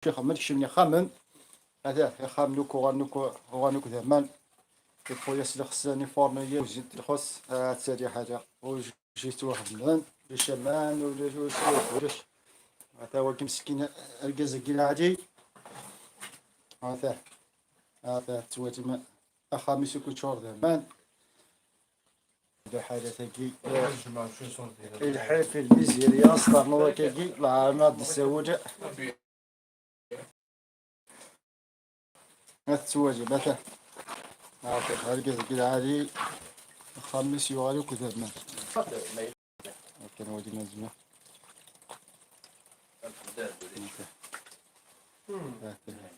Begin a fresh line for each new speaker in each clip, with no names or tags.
خمن كشمني خمن هذا خام نوكو ذمان الخويا سلا خصني فورمية وجيت الخص تسالي حاجة وجيت واحد من الشمان ولاش هذا هو مسكين الكازاكي العادي هذا تواتم خامس يكون شهر ذمان بحالة كي الحرف المزيرية صارنا كي العامة السوجة تتواجه مثلا هذا العادي خامس يوالي وكذا ما كان ودي نزمه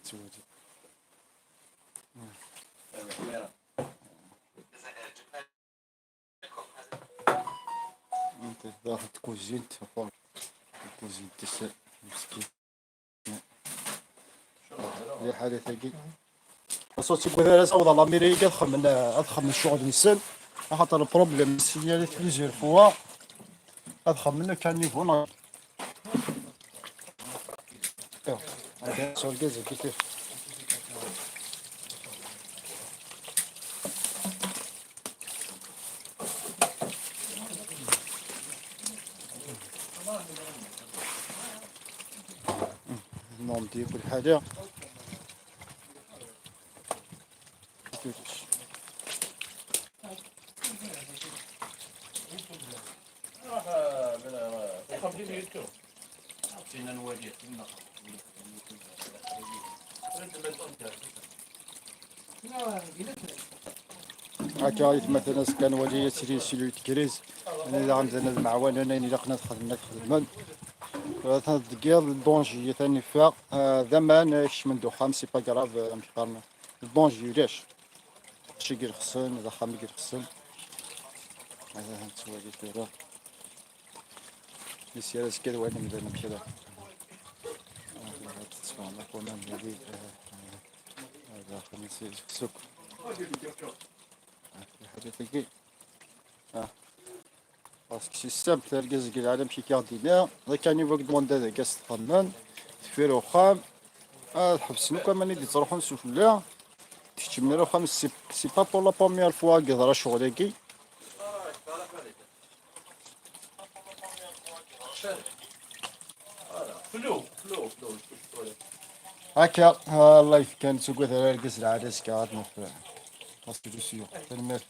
تتواجه انت داخل كوزين تفضل كوزين تسع مسكين يا حالة ثقيل صوتي بغير أصوت على أمريكا أدخل من الشغل الإنسان خاطر البروبليم سيالي بليزيور فوا أدخل منه كان نيفونا هذا سؤال كذا كيف نوم دي كل حاجة هكا مثلا كان ولي يسري سيلويت كريز انا اذا عندنا المعاون انا الا قنا نخدم ثلاثة دقيقة الدونجي ثاني فا زمان كش من دخان سي با كراف مش قارنا الدونجي ليش شي كير خصن اذا خامي كير خصن هذا هانتوالي دايرة السيارة كذا واحد مدير نمشي له هذا تسمع الله قونا نبي هذا خميس سوق حاجة ثقيل باسكو سيستم تلقى زكي العالم شي كاردينا إذا كان يبغى دوموند هذا كاس تخمن تفيرو خام تحبسنو كمان اللي تروحو نشوف لا تشتمنا له خمس سي با بور لا بروميير فوا قدر شغلكي فلو هكا الله كان سوق ثلاث العدس كعاد نفع باسكو سيو تنمر